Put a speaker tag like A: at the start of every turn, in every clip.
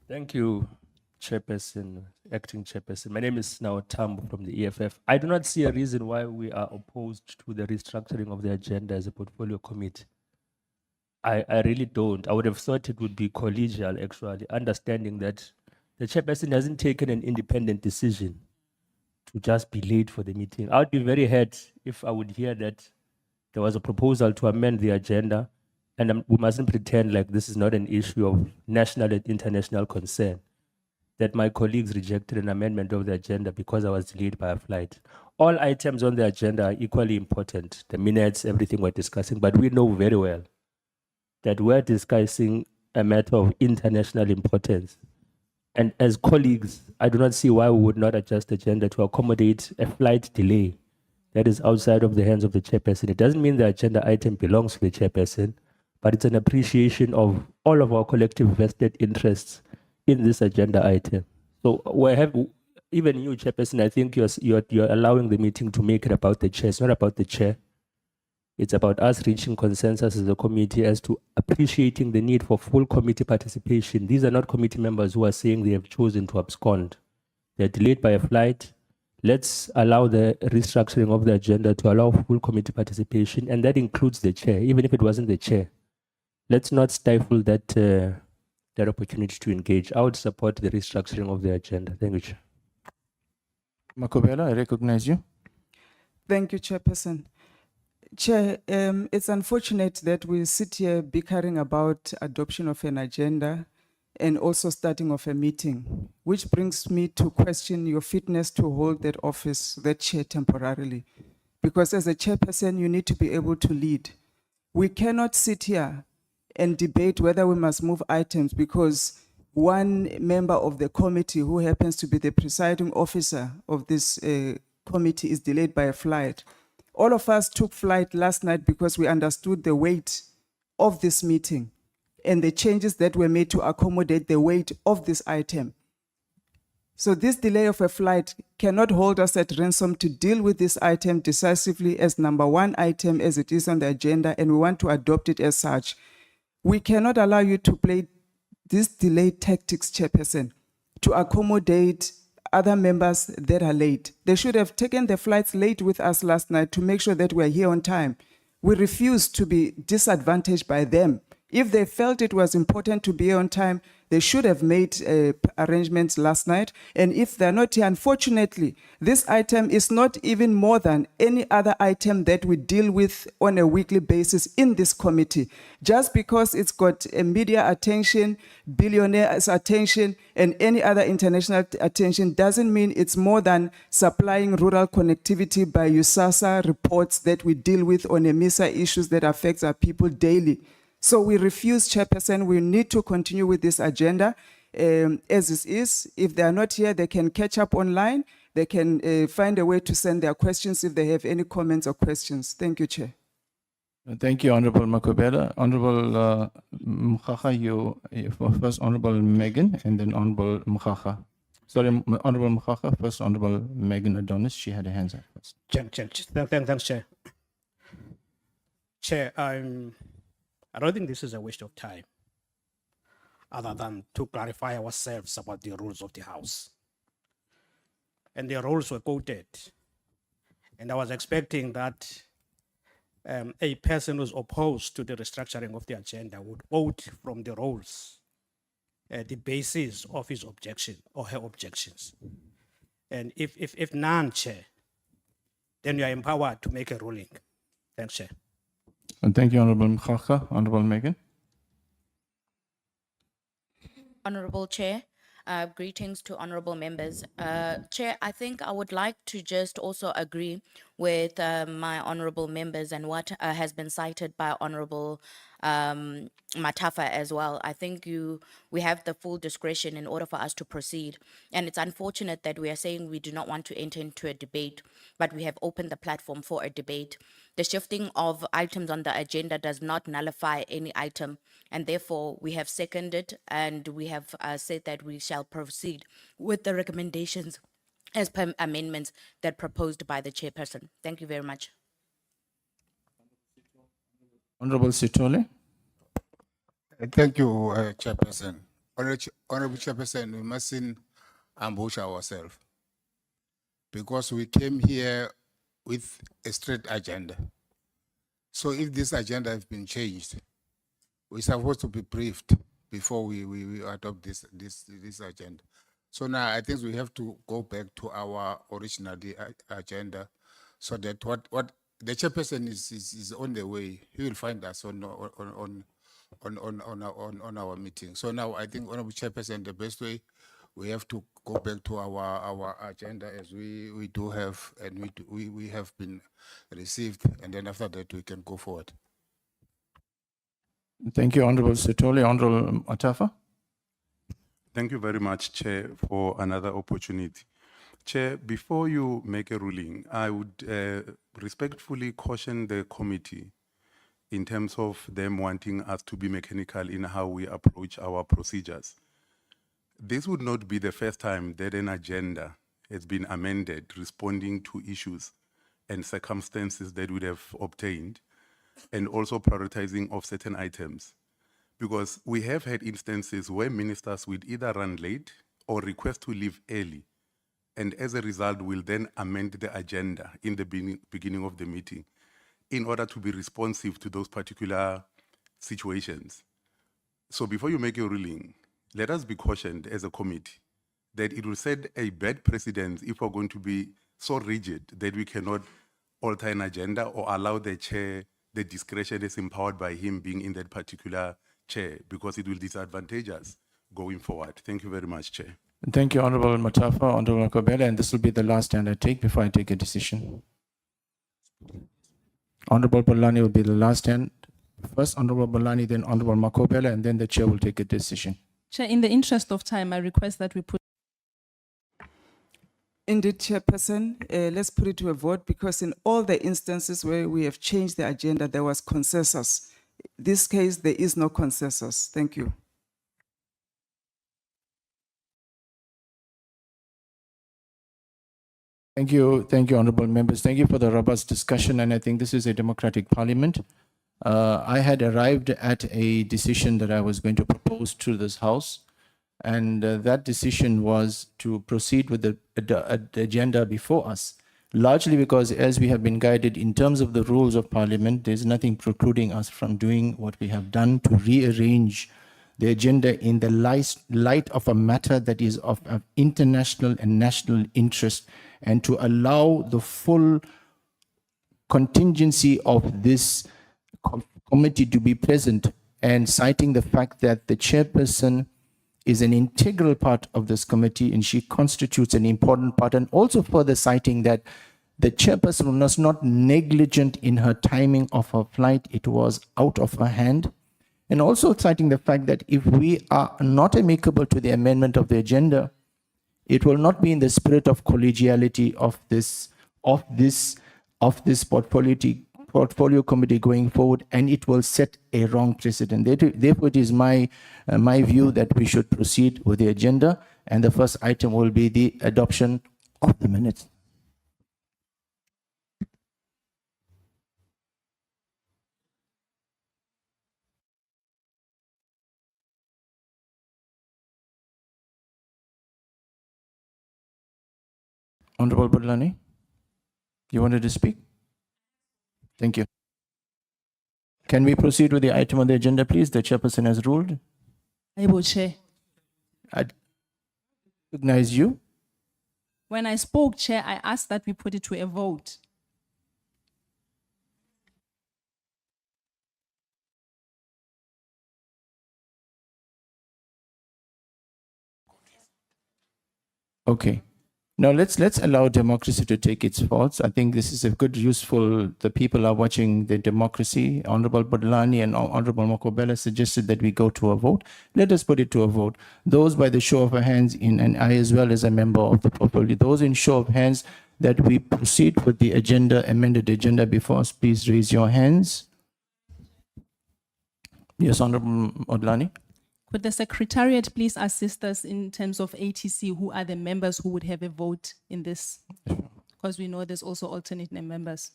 A: Thank you, Chairperson, Acting Chairperson. My name is now Tambo from the EFF. I do not see a reason why we are opposed to the restructuring of the agenda as a portfolio committee. I really don't. I would have thought it would be collegial, actually, understanding that the chairperson hasn't taken an independent decision to just be late for the meeting. I would be very hurt if I would hear that there was a proposal to amend the agenda, and we mustn't pretend like this is not an issue of national and international concern, that my colleagues rejected an amendment of the agenda because I was delayed by a flight. All items on the agenda are equally important, the minutes, everything we're discussing, but we know very well that we're discussing a matter of international importance. And as colleagues, I do not see why we would not adjust the agenda to accommodate a flight delay that is outside of the hands of the chairperson. It doesn't mean the agenda item belongs to the chairperson, but it's an appreciation of all of our collective vested interests in this agenda item. So we have, even you, chairperson, I think you're allowing the meeting to make it about the chair. It's not about the chair. It's about us reaching consensus as a committee as to appreciating the need for full committee participation. These are not committee members who are saying they have chosen to abscond. They're delayed by a flight. Let's allow the restructuring of the agenda to allow full committee participation, and that includes the chair, even if it wasn't the chair. Let's not stifle that, that opportunity to engage. I would support the restructuring of the agenda. Thank you, Chair.
B: Makobela, I recognize you.
C: Thank you, Chairperson. Chair, it's unfortunate that we sit here bickering about adoption of an agenda and also starting of a meeting, which brings me to question your fitness to hold that office, that chair temporarily. Because as a chairperson, you need to be able to lead. We cannot sit here and debate whether we must move items because one member of the committee who happens to be the presiding officer of this committee is delayed by a flight. All of us took flight last night because we understood the weight of this meeting and the changes that were made to accommodate the weight of this item. So this delay of a flight cannot hold us at ransom to deal with this item decisively as number one item as it is on the agenda, and we want to adopt it as such. We cannot allow you to play these delay tactics, Chairperson, to accommodate other members that are late. They should have taken the flights late with us last night to make sure that we're here on time. We refuse to be disadvantaged by them. If they felt it was important to be here on time, they should have made arrangements last night. And if they're not here, unfortunately, this item is not even more than any other item that we deal with on a weekly basis in this committee. Just because it's got a media attention, billionaires' attention, and any other international attention doesn't mean it's more than supplying rural connectivity by USASA reports that we deal with on EMISA issues that affects our people daily. So we refuse, Chairperson. We need to continue with this agenda as it is. If they are not here, they can catch up online. They can find a way to send their questions if they have any comments or questions. Thank you, Chair.
B: Thank you, Honorable Makobela. Honorable Mkhaga, you first Honorable Megan and then Honorable Mkhaga. Sorry, Honorable Mkhaga, first Honorable Megan Adonis. She had her hands up first.
D: Thanks, Chair. Chair, I don't think this is a waste of time, other than to clarify ourselves about the rules of the House. And the rules were quoted. And I was expecting that a person who's opposed to the restructuring of the agenda would quote from the rules the basis of his objection or her objections. And if none, Chair, then you are empowered to make a ruling. Thanks, Chair.
B: And thank you, Honorable Mkhaga. Honorable Megan.
E: Honorable Chair, greetings to honorable members. Chair, I think I would like to just also agree with my honorable members and what has been cited by Honorable Matafa as well. I think we have the full discretion in order for us to proceed. And it's unfortunate that we are saying we do not want to enter into a debate, but we have opened the platform for a debate. The shifting of items on the agenda does not nullify any item, and therefore we have seconded and we have said that we shall proceed with the recommendations as per amendments that proposed by the chairperson. Thank you very much.
B: Honorable Sitole.
F: Thank you, Chairperson. Honorable Chairperson, we mustn't ambush ourselves because we came here with a straight agenda. So if this agenda has been changed, we're supposed to be briefed before we adopt this agenda. So now I think we have to go back to our original agenda, so that what the chairperson is on the way. He will find us on our meeting. So now I think, Honorable Chairperson, the best way, we have to go back to our agenda as we do have, and we have been received, and then after that we can go forward.
B: Thank you, Honorable Sitoli. Honorable Matafa.
G: Thank you very much, Chair, for another opportunity. Chair, before you make a ruling, I would respectfully caution the committee in terms of them wanting us to be mechanical in how we approach our procedures. This would not be the first time that an agenda has been amended responding to issues and circumstances that would have obtained, and also prioritizing of certain items. Because we have had instances where ministers would either run late or request to leave early, and as a result will then amend the agenda in the beginning of the meeting in order to be responsive to those particular situations. So before you make your ruling, let us be cautioned as a committee that it will set a bad precedent if we're going to be so rigid that we cannot alter an agenda or allow the chair the discretion is empowered by him being in that particular chair, because it will disadvantage us going forward. Thank you very much, Chair.
B: Thank you, Honorable Matafa, Honorable Makobela, and this will be the last stand I take before I take a decision. Honorable Bolani will be the last stand. First, Honorable Bolani, then Honorable Makobela, and then the chair will take a decision.
H: Chair, in the interest of time, I request that we put
C: Indeed, Chairperson, let's put it to a vote, because in all the instances where we have changed the agenda, there was consensus. This case, there is no consensus. Thank you.
B: Thank you, honorable members. Thank you for the robust discussion, and I think this is a democratic parliament. I had arrived at a decision that I was going to propose to this House, and that decision was to proceed with the agenda before us, largely because as we have been guided in terms of the rules of parliament, there's nothing precluding us from doing what we have done to rearrange the agenda in the light of a matter that is of international and national interest, and to allow the full contingency of this committee to be present, and citing the fact that the chairperson is an integral part of this committee and she constitutes an important part, and also further citing that the chairperson was not negligent in her timing of her flight, it was out of her hand. And also citing the fact that if we are not amicable to the amendment of the agenda, it will not be in the spirit of collegiality of this portfolio committee going forward, and it will set a wrong precedent. Therefore, it is my view that we should proceed with the agenda, and the first item will be the adoption of the minutes. Honorable Budlani, you wanted to speak? Thank you. Can we proceed with the item on the agenda, please? The chairperson has ruled.
H: Able Chair.
B: I recognize you.
H: When I spoke, Chair, I asked that we put it to a vote.
B: Okay. Now let's allow democracy to take its faults. I think this is a good, useful. The people are watching the democracy. Honorable Budlani and Honorable Makobela suggested that we go to a vote. Let us put it to a vote. Those by the show of hands, and I as well as a member of the portfolio, those in show of hands that we proceed with the agenda, amended agenda before us, please raise your hands. Yes, Honorable Budlani.
H: Could the Secretariat please assist us in terms of ATC, who are the members who would have a vote in this? Because we know there's also alternate members.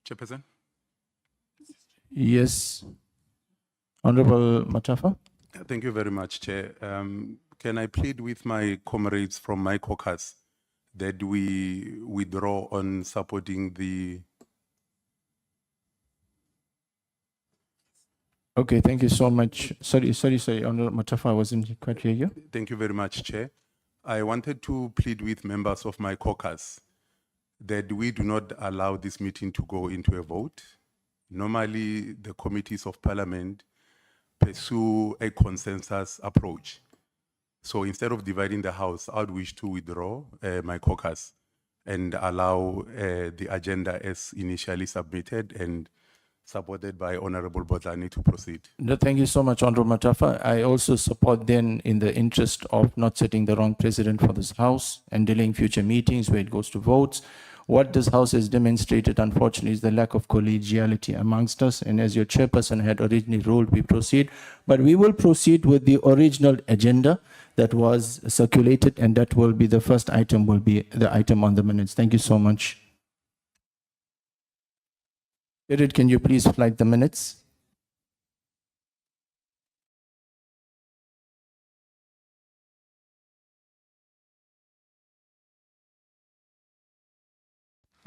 G: Chairperson?
B: Yes. Honorable Matafa.
G: Thank you very much, Chair. Can I plead with my comrades from my caucus that we withdraw on supporting the...
B: Okay, thank you so much. Sorry, Honorable Matafa, I wasn't quite hear you.
G: Thank you very much, Chair. I wanted to plead with members of my caucus that we do not allow this meeting to go into a vote. Normally, the committees of parliament pursue a consensus approach. So instead of dividing the House, I would wish to withdraw my caucus and allow the agenda as initially submitted and supported by Honorable Botlani to proceed.
B: No, thank you so much, Honorable Matafa. I also support then, in the interest of not setting the wrong precedent for this House and delaying future meetings where it goes to votes. What this House has demonstrated, unfortunately, is the lack of collegiality amongst us. And as your chairperson had originally ruled, we proceed. But we will proceed with the original agenda that was circulated, and that will be the first item, will be the item on the minutes. Thank you so much. Jared, can you please flag the minutes?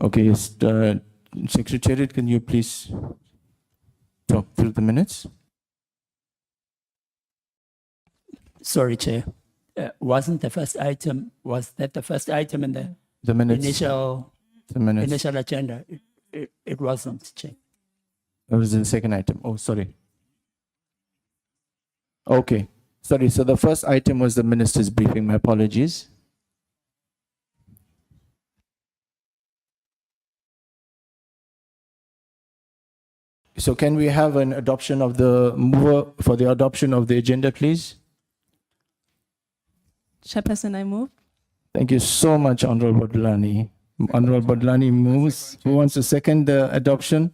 B: Okay, yes, Secretariat, can you please talk through the minutes?
I: Sorry, Chair. Wasn't the first item, was that the first item in the
B: The minutes.
I: initial
B: The minutes.
I: initial agenda? It wasn't, Chair.
B: Or is it the second item? Oh, sorry. Okay, sorry. So the first item was the minister's briefing. My apologies. So can we have an adoption of the mover for the adoption of the agenda, please?
H: Chairperson, I move.
B: Thank you so much, Honorable Bodlani. Honorable Bodlani moves. Who wants to second the adoption?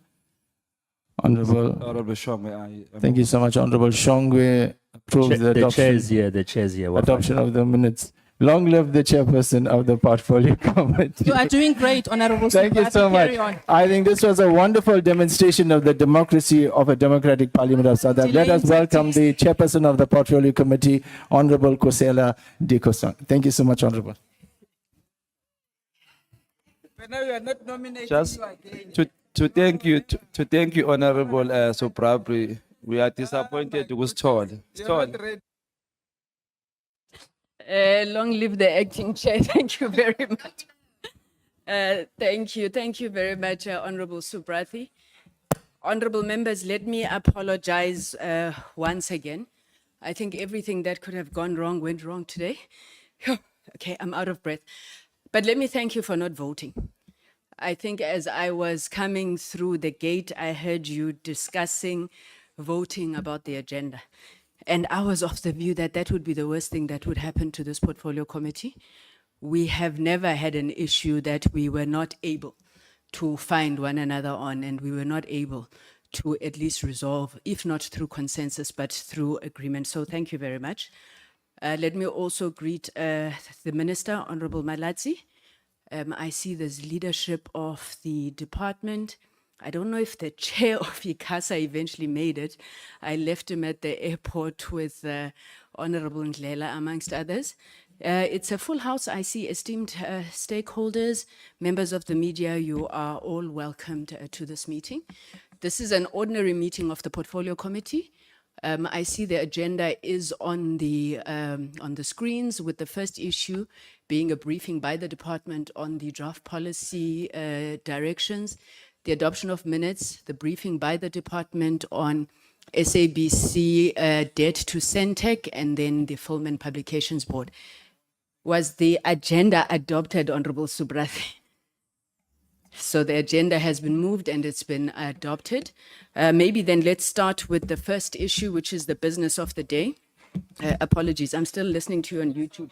B: Honorable.
J: Honorable Shongwe,
B: Thank you so much, Honorable Shongwe. Approves the
A: The chair is
B: adoption,
A: here, the chair is here. We're fine.
B: adoption of the minutes. Long live the chairperson of the portfolio committee.
H: You are doing great, Honorable
B: Thank you
H: Subrata.
B: so much.
H: Carry on.
B: I think this was a wonderful demonstration of the democracy of a democratic parliament of South Africa. Let us
H: Delaying
B: welcome the chairperson of the portfolio committee, Honorable Kosela Dikosang. Thank you so much, Honorable.
C: But now you are not nominating
J: just
C: you again.
J: to thank you, Honorable Subrabri. We are disappointed with Todd.
C: You're not
J: Todd.
C: ready.
K: Long live the acting chair. Thank you very much. Thank you very much, Honorable Subrathi. Honorable members, let me apologize once again. I think everything that could have gone wrong went wrong today. Phew, okay, I'm out of breath. But let me thank you for not voting. I think as I was coming through the gate, I heard you discussing voting about the agenda. And I was of the view that that would be the worst thing that would happen to this portfolio committee. We have never had an issue that we were not able to find one another on, and we were not able to at least resolve, if not through consensus, but through agreement. So thank you very much. Let me also greet the Minister, Honorable Malatsi. I see there's leadership of the department. I don't know if the chair of ICASA eventually made it. I left him at the airport with Honorable Ndlela, amongst others. It's a full house. I see esteemed stakeholders, members of the media. You are all welcomed to this meeting. This is an ordinary meeting of the Portfolio Committee. I see the agenda is on the screens, with the first issue being a briefing by the department on the draft policy directions, the adoption of minutes, the briefing by the department on SABC debt to Centec, and then the Film and Publications Board. Was the agenda adopted, Honorable Subrathi? So the agenda has been moved and it's been adopted. Maybe then let's start with the first issue, which is the business of the day. Apologies, I'm still listening to you on YouTube.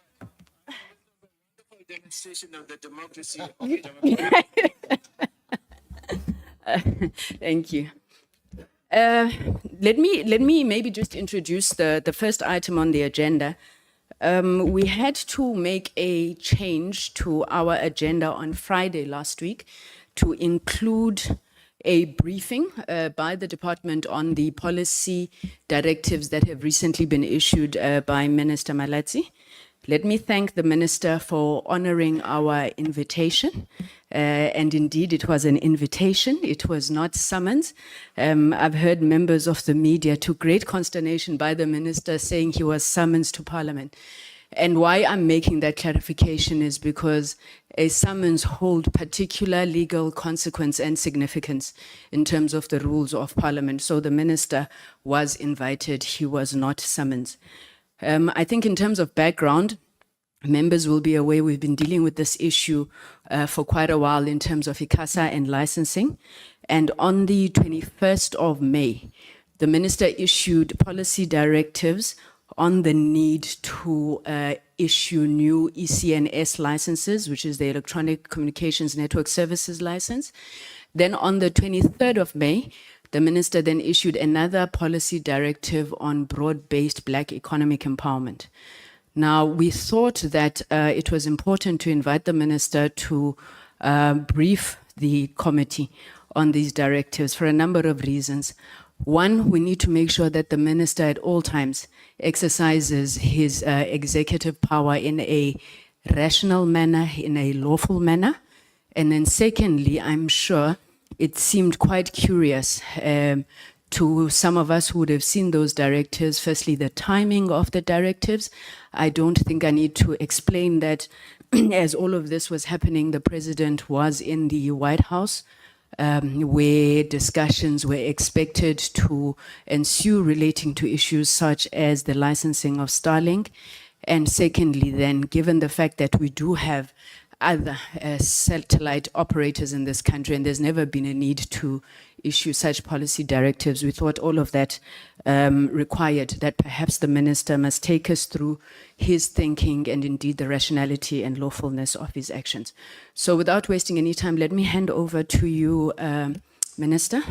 K: Demonstration of the democracy Thank you. Let me maybe just introduce the first item on the agenda. We had to make a change to our agenda on Friday last week to include a briefing by the department on the policy directives that have recently been issued by Minister Malatsi. Let me thank the minister for honoring our invitation. And indeed, it was an invitation. It was not summons. I've heard members of the media to great consternation by the minister saying he was summoned to Parliament. And why I'm making that clarification is because a summons hold particular legal consequence and significance in terms of the rules of Parliament. So the minister was invited, he was not summoned. I think in terms of background, members will be aware we've been dealing with this issue for quite a while in terms of ICASA and licensing. And on the 21st of May, the minister issued policy directives on the need to issue new ECNS licenses, which is the Electronic Communications Network Services license. Then on the 23rd of May, the minister then issued another policy directive on broad-based Black economic empowerment. Now, we thought that it was important to invite the minister to brief the committee on these directives for a number of reasons. One, we need to make sure that the minister at all times exercises his executive power in a rational manner, in a lawful manner. And then secondly, I'm sure it seemed quite curious to some of us who would have seen those directives. Firstly, the timing of the directives. I don't think I need to explain that as all of this was happening, the president was in the White House, where discussions were expected to ensue relating to issues such as the licensing of Starlink. And secondly, then, given the fact that we do have other satellite operators in this country, and there's never been a need to issue such policy directives, we thought all of that required that perhaps the minister must take us through his thinking and indeed the rationality and lawfulness of his actions. So without wasting any time, let me hand over to you, Minister.